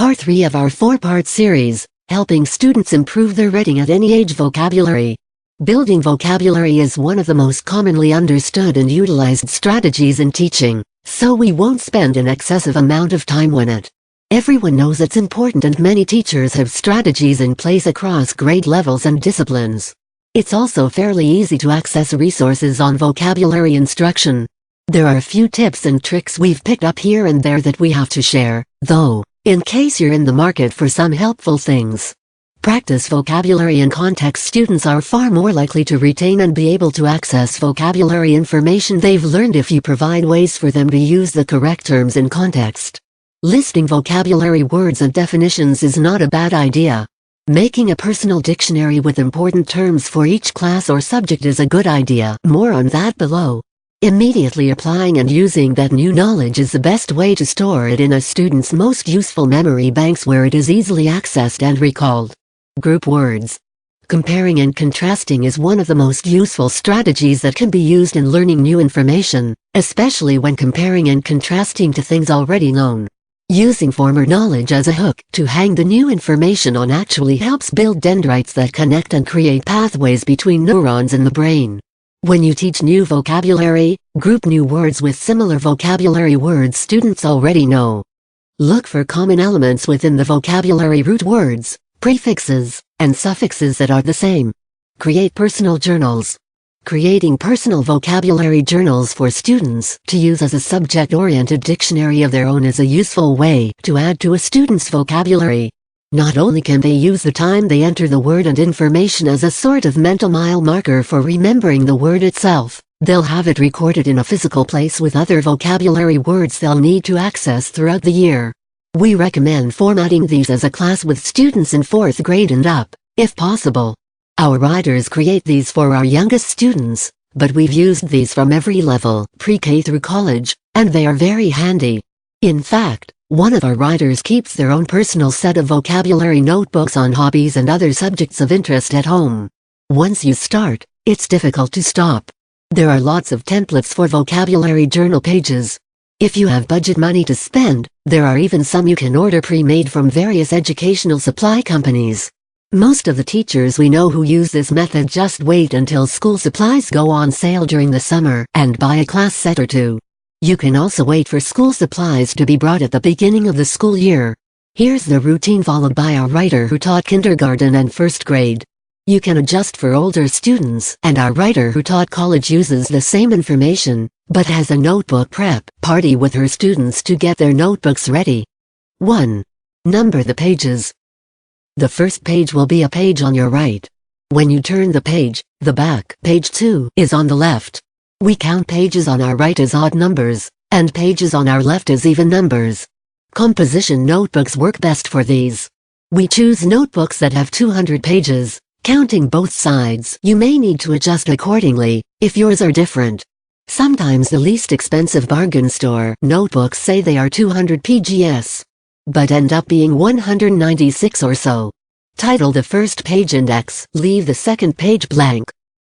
part 3 of our 4-part series, helping students improve their reading at any age vocabulary. Building vocabulary is one of the most commonly understood and utilized strategies in teaching, so we won't spend an excessive amount of time on it. Everyone knows it's important and many teachers have strategies in place across grade levels and disciplines. It's also fairly easy to access resources on vocabulary instruction. There are a few tips and tricks we've picked up here and there that we have to share, though, in case you're in the market for some helpful things. Practice vocabulary in context. Students are far more likely to retain and be able to access vocabulary information they've learned if you provide ways for them to use the correct terms in context. Listing vocabulary words and definitions is not a bad idea. Making a personal dictionary with important terms for each class or subject is a good idea. More on that below. Immediately applying and using that new knowledge is the best way to store it in a student's most useful memory banks where it is easily accessed and recalled. Group words. Comparing and contrasting is one of the most useful strategies that can be used in learning new information, especially when comparing and contrasting to things already known. Using former knowledge as a hook to hang the new information on actually helps build dendrites that connect and create pathways between neurons in the brain. When you teach new vocabulary, group new words with similar vocabulary words students already know. Look for common elements within the vocabulary root words, prefixes, and suffixes that are the same. Create personal journals. Creating personal vocabulary journals for students to use as a subject-oriented dictionary of their own is a useful way to add to a student's vocabulary. Not only can they use the time they enter the word and information as a sort of mental mile marker for remembering the word itself, they'll have it recorded in a physical place with other vocabulary words they'll need to access throughout the year. We recommend formatting these as a class with students in 4th grade and up, if possible. Our writers create these for our youngest students, but we've used these from every level, pre-K through college, and they are very handy. In fact, one of our writers keeps their own personal set of vocabulary notebooks on hobbies and other subjects of interest at home. Once you start, it's difficult to stop. There are lots of templates for vocabulary journal pages. If you have budget money to spend, there are even some you can order pre-made from various educational supply companies. Most of the teachers we know who use this method just wait until school supplies go on sale during the summer and buy a class set or two. You can also wait for school supplies to be brought at the beginning of the school year. Here's the routine followed by our writer who taught kindergarten and 1st grade. You can adjust for older students, and our writer who taught college uses the same information, but has a notebook prep party with her students to get their notebooks ready. 1. Number the pages. The first page will be a page on your right. When you turn the page, the back page 2 is on the left. We count pages on our right as odd numbers, and pages on our left as even numbers. Composition notebooks work best for these. We choose notebooks that have 200 pages, counting both sides. You may need to adjust accordingly, if yours are different. Sometimes the least expensive bargain store notebooks say they are 200 PGS, but end up being 196 or so. Title the first page index, leave the second page blank.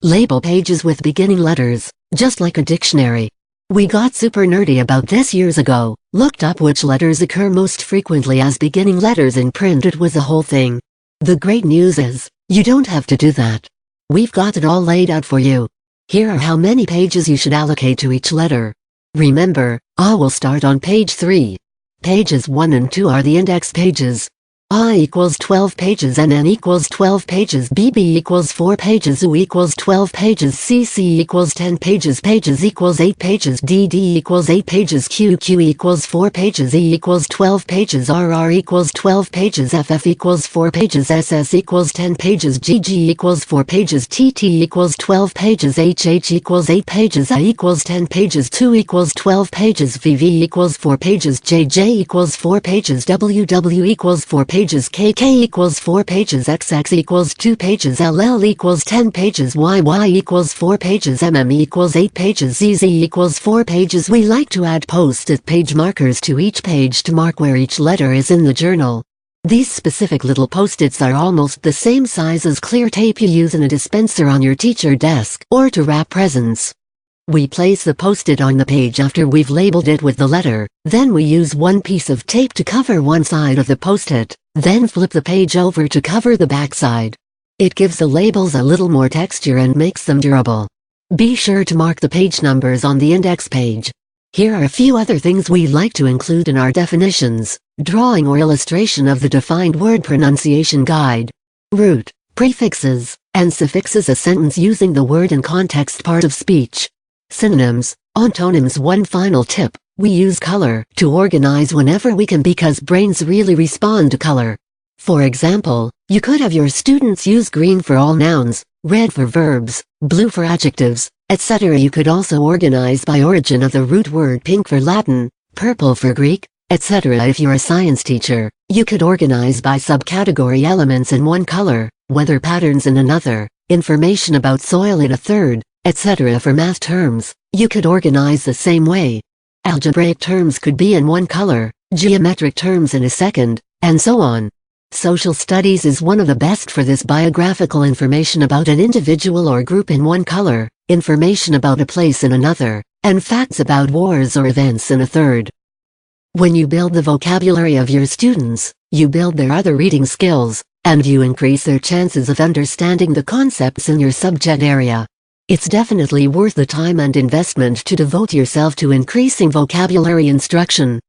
Label pages with beginning letters, just like a dictionary. We got super nerdy about this years ago, looked up which letters occur most frequently as beginning letters in print. It was a whole thing. The great news is, you don't have to do that. We've got it all laid out for you. Here are how many pages you should allocate to each letter. Remember, A will start on page 3. Pages 1 and 2 are the index pages. A equals 12 pages, NN equals 12 pages, BB equals 4 pages, U equals 12 pages, CC equals 10 pages, pages equals 8 pages, DD equals 8 pages, QQ equals 4 pages, E equals 12 pages, RR equals 12 pages, FF equals 4 pages, SS equals 10 pages, GG equals 4 pages, TT equals 12 pages, HH equals 8 pages, I equals 10 pages, 2 equals 12 pages, VV equals 4 pages, JJ equals 4 pages, WW equals 4 pages, KK equals 4 pages, XX equals 2 pages, LL equals 10 pages, YY equals 4 pages, MM equals 8 pages, ZZ equals 4 pages. We like to add post-it page markers to each page to mark where each letter is in the journal. These specific little post-its are almost the same size as clear tape you use in a dispenser on your teacher desk or to wrap presents. We place the post-it on the page after we've labeled it with the letter, then we use one piece of tape to cover one side of the post-it, then flip the page over to cover the back side. It gives the labels a little more texture and makes them durable. Be sure to mark the page numbers on the index page. Here are a few other things we like to include in our definitions: drawing or illustration of the defined word pronunciation guide, root, prefixes, and suffixes a sentence using the word and context part of speech, synonyms, antonyms. One final tip: we use color to organize whenever we can because brains really respond to color. For example, you could have your students use green for all nouns, red for verbs, blue for adjectives, etc. You could also organize by origin of the root word: pink for Latin, purple for Greek, etc. If you're a science teacher, you could organize by subcategory: elements in one color, weather patterns in another, information about soil in a third, etc. For math terms, you could organize the same way. Algebraic terms could be in one color, geometric terms in a second, and so on. Social studies is one of the best for this: biographical information about an individual or group in one color, information about a place in another, and facts about wars or events in a third. When you build the vocabulary of your students, you build their other reading skills, and you increase their chances of understanding the concepts in your subject area. It's definitely worth the time and investment to devote yourself to increasing vocabulary instruction.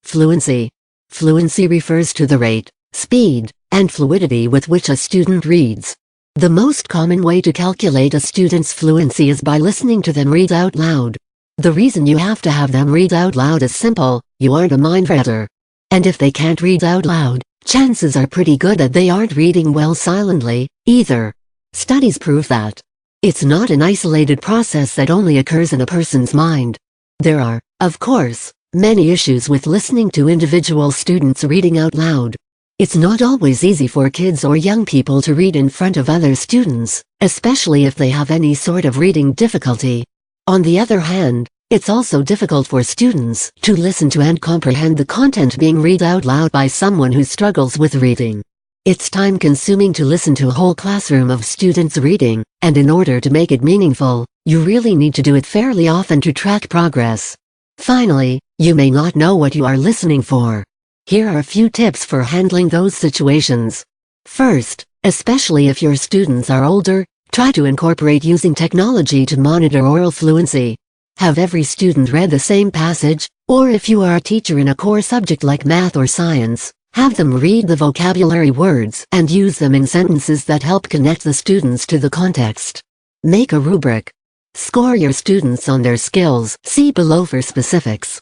Fluency. Fluency refers to the rate, speed, and fluidity with which a student reads. The most common way to calculate a student's fluency is by listening to them read out loud. The reason you have to have them read out loud is simple: you aren't a mind reader. And if they can't read out loud, chances are pretty good that they aren't reading well silently, either. Studies prove that. It's not an isolated process that only occurs in a person's mind. There are, of course, many issues with listening to individual students reading out loud. It's not always easy for kids or young people to read in front of other students, especially if they have any sort of reading difficulty. On the other hand, it's also difficult for students to listen to and comprehend the content being read out loud by someone who struggles with reading. It's time-consuming to listen to a whole classroom of students reading, and in order to make it meaningful, you really need to do it fairly often to track progress. Finally, you may not know what you are listening for. Here are a few tips for handling those situations. First, especially if your students are older, try to incorporate using technology to monitor oral fluency. Have every student read the same passage, or if you are a teacher in a core subject like math or science, have them read the vocabulary words and use them in sentences that help connect the students to the context. Make a rubric. Score your students on their skills. See below for specifics.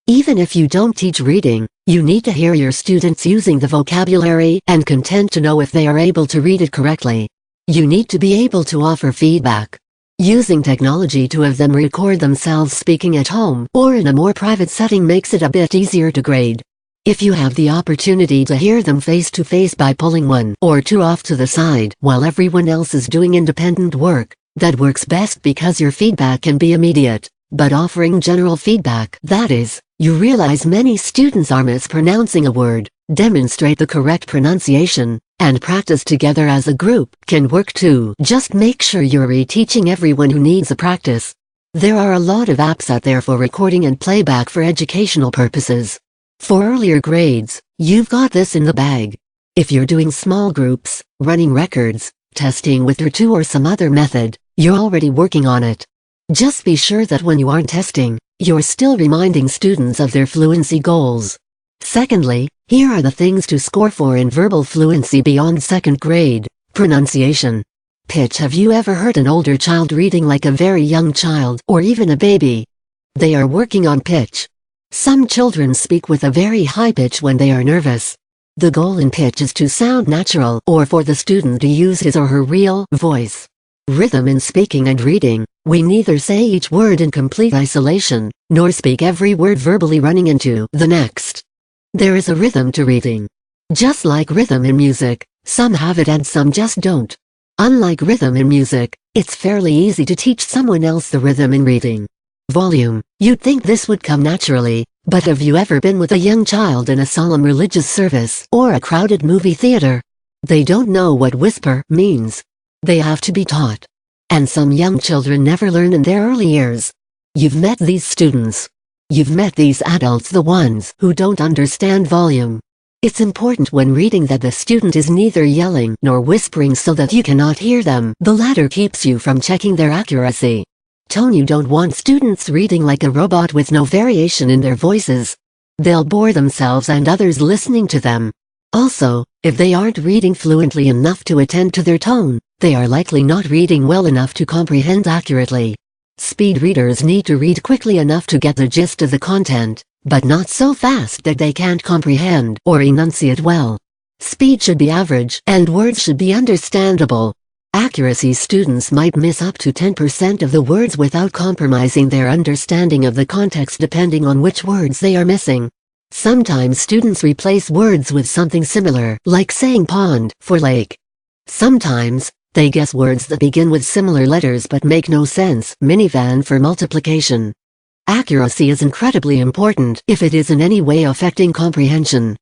Even if you don't teach reading, you need to hear your students using the vocabulary and content to know if they are able to read it correctly. You need to be able to offer feedback. Using technology to have them record themselves speaking at home or in a more private setting makes it a bit easier to grade. If you have the opportunity to hear them face to face by pulling one or two off to the side while everyone else is doing independent work, that works best because your feedback can be immediate. But offering general feedback, that is, you realize many students are mispronouncing a word, demonstrate the correct pronunciation, and practice together as a group, can work too. Just make sure you're reteaching everyone who needs a practice. There are a lot of apps out there for recording and playback for educational purposes. For earlier grades, you've got this in the bag. If you're doing small groups, running records, testing with your two or some other method, you're already working on it. Just be sure that when you aren't testing, you're still reminding students of their fluency goals. Secondly, here are the things to score for in verbal fluency beyond second grade. Pronunciation. Pitch. Have you ever heard an older child reading like a very young child or even a baby? They are working on pitch. Some children speak with a very high pitch when they are nervous. The goal in pitch is to sound natural or for the student to use his or her real voice. Rhythm in speaking and reading. We neither say each word in complete isolation, nor speak every word verbally running into the next. There is a rhythm to reading. Just like rhythm in music, some have it and some just don't. Unlike rhythm in music, it's fairly easy to teach someone else the rhythm in reading. Volume. You'd think this would come naturally, but have you ever been with a young child in a solemn religious service or a crowded movie theater? They don't know what whisper means. They have to be taught. And some young children never learn in their early years, You've met these students. You've met these adults, the ones who don't understand volume. It's important when reading that the student is neither yelling nor whispering so that you cannot hear them. The latter keeps you from checking their accuracy. Tone: you don't want students reading like a robot with no variation in their voices. They'll bore themselves and others listening to them. Also, if they aren't reading fluently enough to attend to their tone, they are likely not reading well enough to comprehend accurately. Speed readers need to read quickly enough to get the gist of the content, but not so fast that they can't comprehend or enunciate well. Speed should be average and words should be understandable. Accuracy: students might miss up to 10% of the words without compromising their understanding of the context depending on which words they are missing. Sometimes students replace words with something similar, like saying pond for lake. Sometimes, they guess words that begin with similar letters but make no sense, minivan for multiplication. Accuracy is incredibly important if it is in any way affecting comprehension.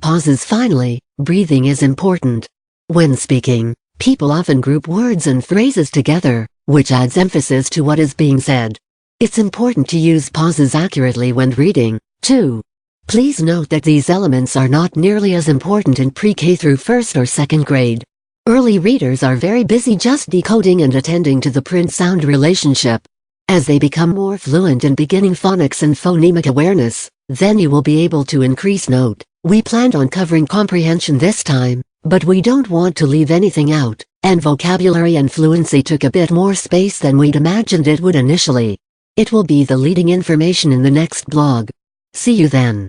Pauses. Finally, breathing is important. When speaking, people often group words and phrases together, which adds emphasis to what is being said. It's important to use pauses accurately when reading, too. Please note that these elements are not nearly as important in pre-K through first or second grade. Early readers are very busy just decoding and attending to the print-sound relationship. As they become more fluent in beginning phonics and phonemic awareness, then you will be able to increase note. We planned on covering comprehension this time, but we don't want to leave anything out, and vocabulary and fluency took a bit more space than we'd imagined it would initially. It will be the leading information in the next blog. See you then.